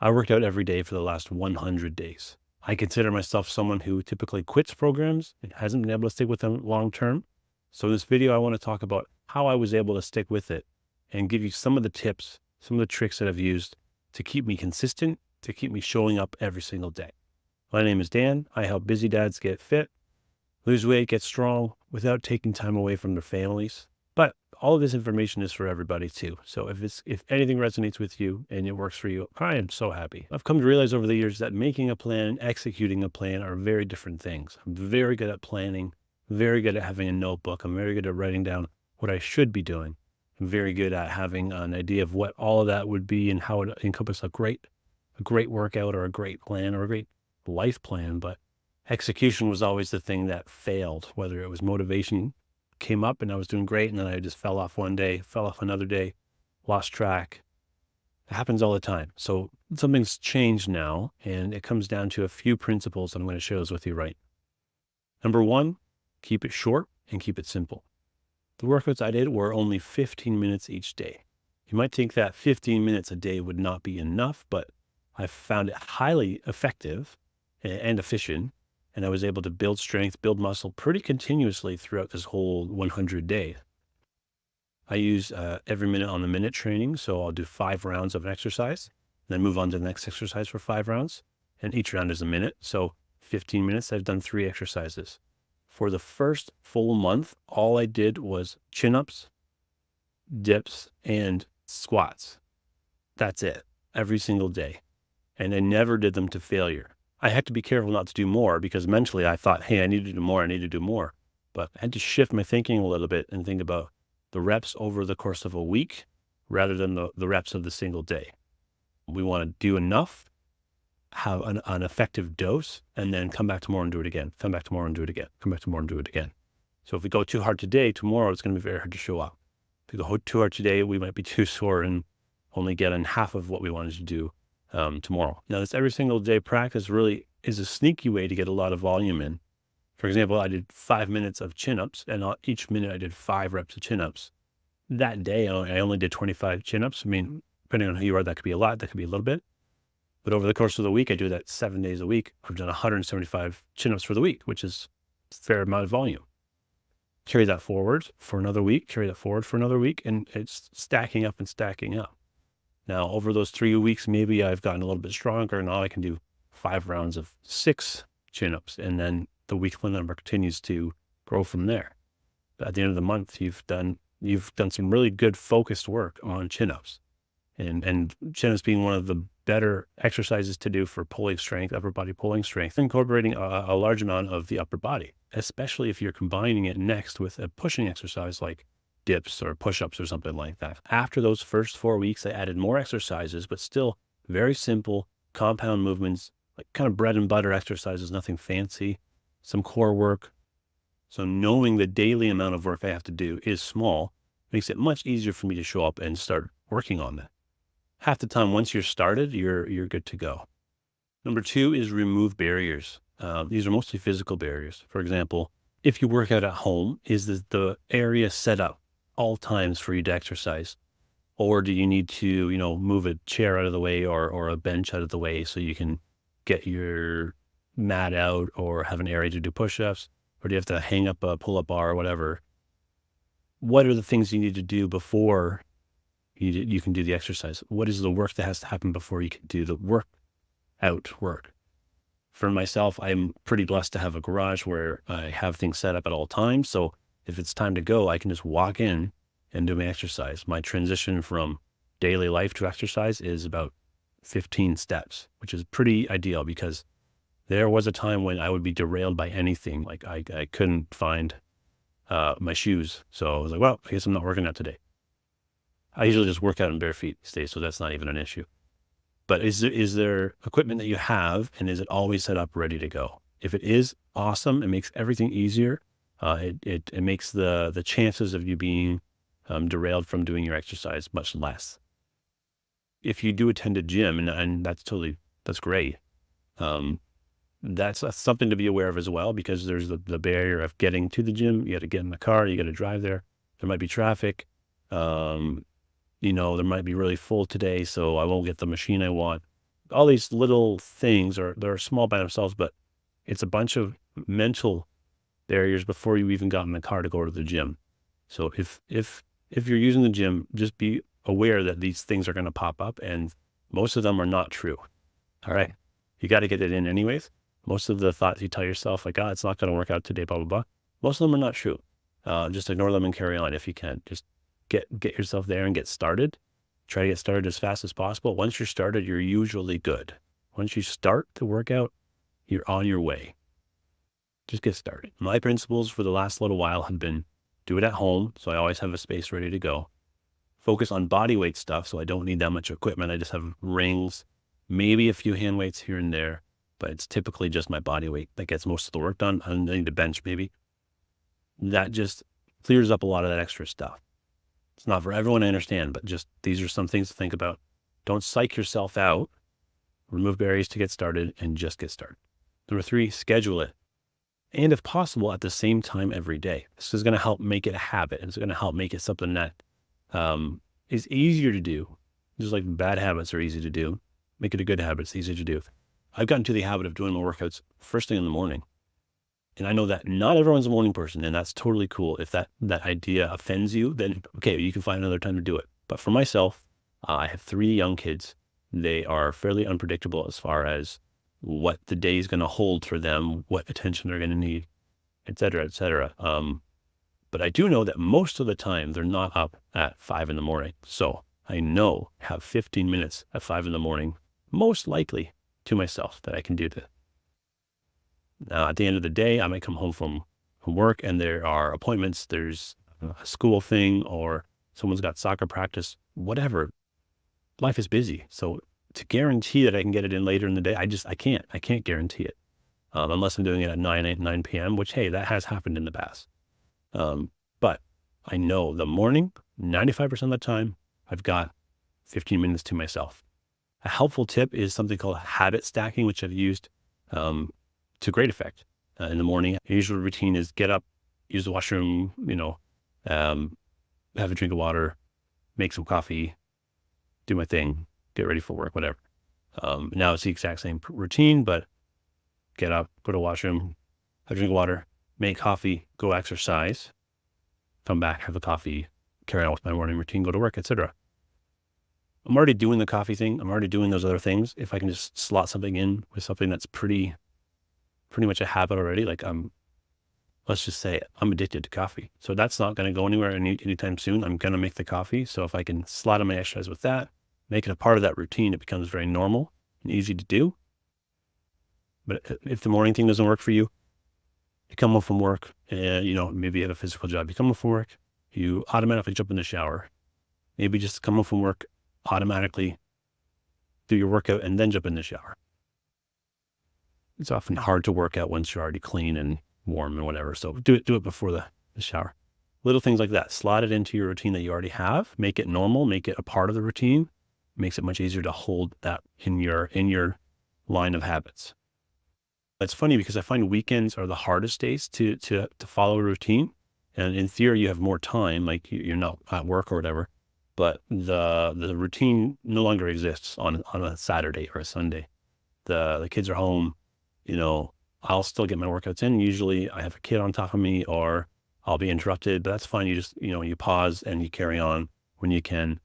I worked out every day for the last 100 days. I consider myself someone who typically quits programs and hasn't been able to stick with them long term. So in this video, I want to talk about how I was able to stick with it and give you some of the tips, some of the tricks that I've used to keep me consistent, to keep me showing up every single day. My name is Dan. I help busy dads get fit, lose weight, get strong without taking time away from their families. But all of this information is for everybody too. So if anything resonates with you and it works for you, I am so happy. I've come to realize over the years that making a plan and executing a plan are very different things. I'm very good at planning, very good at having a notebook. I'm very good at writing down what I should be doing. I'm very good at having an idea of what all of that would be and how it encompass a great workout or a great plan or a great life plan. But execution was always the thing that failed, whether it was motivation came up and I was doing great and then I just fell off one day, fell off another day, lost track. It happens all the time. So something's changed now and it comes down to a few principles. I'm going to share those with you right. Number one, keep it short and keep it simple. The workouts I did were only 15 minutes each day. You might think that 15 minutes a day would not be enough, but I found it highly effective and efficient. And I was able to build strength, build muscle pretty continuously throughout this whole 100 days. I use every minute on the minute training. So I'll do 5 rounds of an exercise, then move on to the next exercise for 5 rounds. And each round is a minute. So 15 minutes, I've done 3 exercises. For the first full month, all I did was chin-ups, dips, and squats. That's it, every single day. And I never did them to failure. I had to be careful not to do more because mentally I thought, hey, I need to do more. I need to do more. But I had to shift my thinking a little bit and think about the reps over the course of a week rather than the reps of the single day. We want to do enough, have an effective dose, and then come back tomorrow and do it again. Come back tomorrow and do it again. Come back tomorrow and do it again. So if we go too hard today, tomorrow it's going to be very hard to show up. If we go too hard today, we might be too sore and only get in half of what we wanted to do tomorrow. Now, this every single day practice really is a sneaky way to get a lot of volume in. For example, I did 5 minutes of chin-ups, and each minute I did 5 reps of chin-ups. That day, I only did 25 chin-ups. I mean, depending on who you are, that could be a lot, that could be a little bit. But over the course of the week, I do that 7 days a week. I've done 175 chin-ups for the week, which is a fair amount of volume. Carry that forward for another week, carry that forward for another week, and it's stacking up and stacking up. Now, over those 3 weeks, maybe I've gotten a little bit stronger. Now I can do 5 rounds of 6 chin-ups, and then the weekly number continues to grow from there. But at the end of the month, you've done some really good focused work on chin-ups, and chin-ups being one of the better exercises to do for pulling strength, upper body pulling strength, incorporating a large amount of the upper body, especially if you're combining it next with a pushing exercise like dips or push-ups or something like that. After those first 4 weeks, I added more exercises, but still very simple compound movements, like kind of bread and butter exercises, nothing fancy, some core work. So knowing the daily amount of work I have to do is small makes it much easier for me to show up and start working on that. Half the time, once you're started, you're good to go. Number 2 is remove barriers. These are mostly physical barriers. For example, if you work out at home, is the area set up all times for you to exercise? Or do you need to, move a chair out of the way or a bench out of the way so you can get your mat out or have an area to do push-ups? Or do you have to hang up a pull-up bar or whatever? What are the things you need to do before you can do the exercise? What is the work that has to happen before you can do the work? For myself, I'm pretty blessed to have a garage where I have things set up at all times. So if it's time to go, I can just walk in and do my exercise. My transition from daily life to exercise is about 15 steps, which is pretty ideal because there was a time when I would be derailed by anything. Like I couldn't find my shoes. So I was like, well, I guess I'm not working out today. I usually just work out in bare feet these days, so that's not even an issue. But is there equipment that you have, and is it always set up ready to go? If it is, awesome. It makes everything easier. It makes the chances of you being derailed from doing your exercise much less. If you do attend a gym, and that's great. That's something to be aware of as well, because there's the barrier of getting to the gym. You got to get in the car, you got to drive there. There might be traffic. There might be really full today, so I won't get the machine I want. all these little things they're small by themselves, but it's a bunch of mental barriers before you even got in the car to go to the gym. So if you're using the gym, just be aware that these things are going to pop up, and most of them are not true. All right. You got to get it in anyways. Most of the thoughts you tell yourself, like, it's not going to work out today, blah, blah, blah. Most of them are not true. Just ignore them and carry on if you can. Just get yourself there and get started. Try to get started as fast as possible. Once you're started, you're usually good. Once you start to work out, you're on your way. Just get started. My principles for the last little while have been do it at home. So I always have a space ready to go. Focus on body weight stuff. So I don't need that much equipment. I just have rings, maybe a few hand weights here and there, but it's typically just my body weight that gets most of the work done. I need to bench maybe. That just clears up a lot of that extra stuff. It's not for everyone, I understand, but just these are some things to think about. Don't psych yourself out. Remove barriers to get started and just get started. Number 3, schedule it. And if possible, at the same time every day. This is going to help make it a habit. It's going to help make it something that is easier to do. Just like bad habits are easy to do. Make it a good habit. It's easy to do. I've gotten to the habit of doing my workouts first thing in the morning. And I know that not everyone's a morning person, and that's totally cool. If that idea offends you, then okay, you can find another time to do it. But for myself, I have 3 young kids. They are fairly unpredictable as far as what the day is going to hold for them, what attention they're going to need, et cetera, et cetera. But I do know that most of the time they're not up at 5 in the morning. So I know I have 15 minutes at 5 in the morning, most likely to myself that I can do that. Now, at the end of the day, I might come home from work and there are appointments. There's a school thing or someone's got soccer practice, whatever. Life is busy. So to guarantee that I can get it in later in the day, I can't guarantee it unless I'm doing it at 9 p.m., which, hey, that has happened in the past. But I know the morning, 95% of the time, I've got 15 minutes to myself. A helpful tip is something called habit stacking, which I've used to great effect in the morning. My usual routine is get up, use the washroom, have a drink of water, make some coffee, do my thing, get ready for work, whatever. Now it's the exact same routine, but get up, go to the washroom, have a drink of water, make coffee, go exercise, come back, have a coffee, carry on with my morning routine, go to work, etc. I'm already doing the coffee thing. I'm already doing those other things. If I can just slot something in with something that's pretty much a habit already, like let's just say I'm addicted to coffee. So that's not going to go anywhere anytime soon. I'm going to make the coffee. So if I can slot in my exercise with that, make it a part of that routine, it becomes very normal and easy to do. But if the morning thing doesn't work for you, you come home from work and, maybe you have a physical job. You come home from work, you automatically jump in the shower. Maybe just come home from work, automatically do your workout and then jump in the shower. It's often hard to work out once you're already clean and warm and whatever. So do it before the shower. Little things like that. Slot it into your routine that you already have. Make it normal. Make it a part of the routine. Makes it much easier to hold that in your line of habits. It's funny because I find weekends are the hardest days to follow a routine. And in theory, you have more time, like you're not at work or whatever. But the routine no longer exists on a Saturday or a Sunday. The kids are home. I'll still get my workouts in. Usually I have a kid on top of me or I'll be interrupted, but that's fine. You just, you pause and you carry on when you can.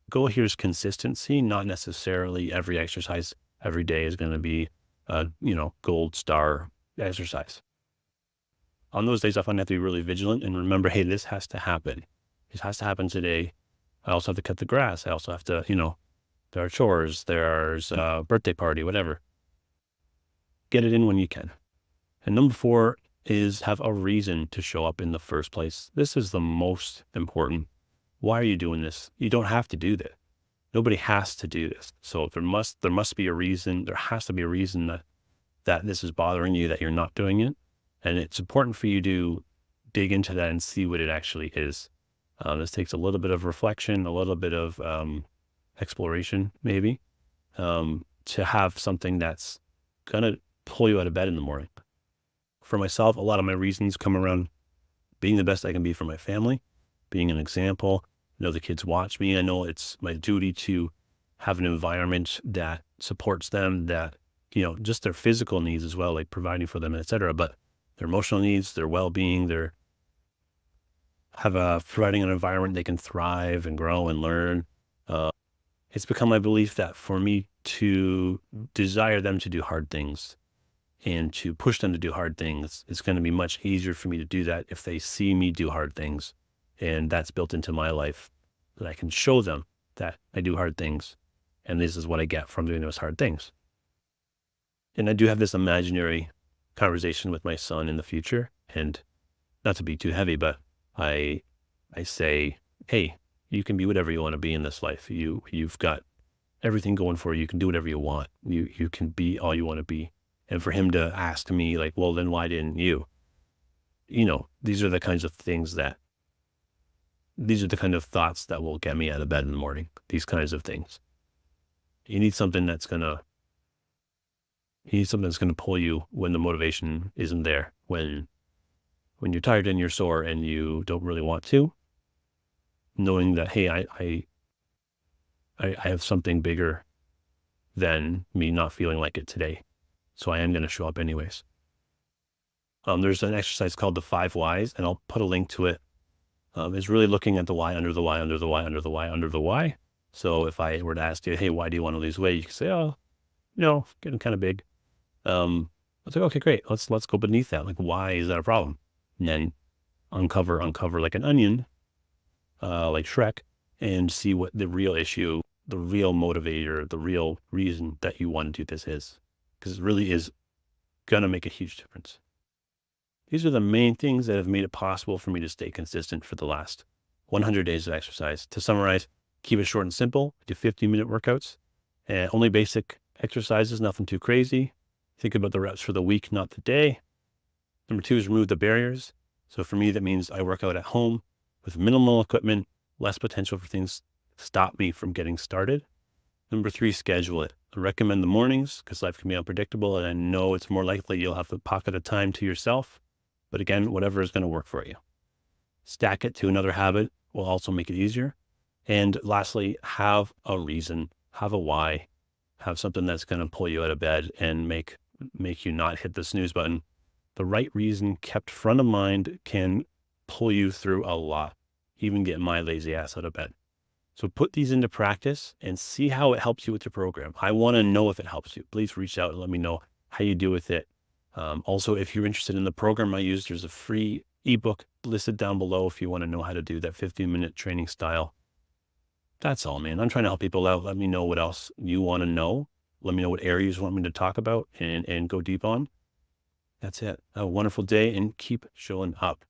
Goal here is consistency, not necessarily every exercise every day is going to be a, gold star exercise. On those days, I find I have to be really vigilant and remember, hey, this has to happen. This has to happen today. I also have to cut the grass. I also have to, there are chores, there's a birthday party, whatever. Get it in when you can. And number 4 is have a reason to show up in the first place. This is the most important. Why are you doing this? You don't have to do this. Nobody has to do this. So there must be a reason. There has to be a reason that this is bothering you, that you're not doing it. And it's important for you to dig into that and see what it actually is. This takes a little bit of reflection, a little bit of exploration, maybe, to have something that's going to pull you out of bed in the morning. For myself, a lot of my reasons come around being the best I can be for my family, being an example. The kids watch me. I know it's my duty to have an environment that supports them, that, just their physical needs as well, like providing for them, etc. But their emotional needs, their well-being, their providing an environment they can thrive and grow and learn. Uh, it's become my belief that for me to desire them to do hard things and to push them to do hard things, it's going to be much easier for me to do that if they see me do hard things. And that's built into my life, that I can show them that I do hard things. And this is what I get from doing those hard things. And I do have this imaginary conversation with my son in the future. And not to be too heavy, but I say, hey, you can be whatever you want to be in this life. You've got everything going for you. You can do whatever you want. You can be all you want to be. And for him to ask me like, well, then why didn't you? These are the kinds of thoughts that will get me out of bed in the morning. These kinds of things. You need something that's gonna pull you when the motivation isn't there, when you're tired and you're sore and you don't really want to, knowing that, hey, I have something bigger than me not feeling like it today. So I am going to show up anyways. There's an exercise called the 5 whys, and I'll put a link to it. It's really looking at the why under the why, under the why, under the why, under the why. So if I were to ask you, hey, why do you want to lose weight? You can say, oh, getting kind of big. I was like, okay, great. Let's go beneath that. Like, why is that a problem? And then uncover like an onion, like Shrek, and see what the real issue, the real motivator, the real reason that you want to do this is. Because it really is going to make a huge difference. These are the main things that have made it possible for me to stay consistent for the last 100 days of exercise. To summarize, keep it short and simple. Do 15-minute workouts, and only basic exercises, nothing too crazy. Think about the reps for the week, not the day. Number 2 is remove the barriers. So for me, that means I work out at home with minimal equipment, less potential for things to stop me from getting started. Number 3, schedule it. I recommend the mornings because life can be unpredictable, and I know it's more likely you'll have a pocket of time to yourself. But again, whatever is going to work for you. Stack it to another habit will also make it easier. And lastly, have a reason, have a why, have something that's going to pull you out of bed and make you not hit the snooze button. The right reason kept front of mind can pull you through a lot, even get my lazy ass out of bed. So put these into practice and see how it helps you with your program. I want to know if it helps you. Please reach out and let me know how you do with it. Also, if you're interested in the program I use, there's a free ebook listed down below if you want to know how to do that 15-minute training style. That's all, man. I'm trying to help people out. Let me know what else you want to know. Let me know what areas you want me to talk about and go deep on. That's it. Have a wonderful day and keep showing up.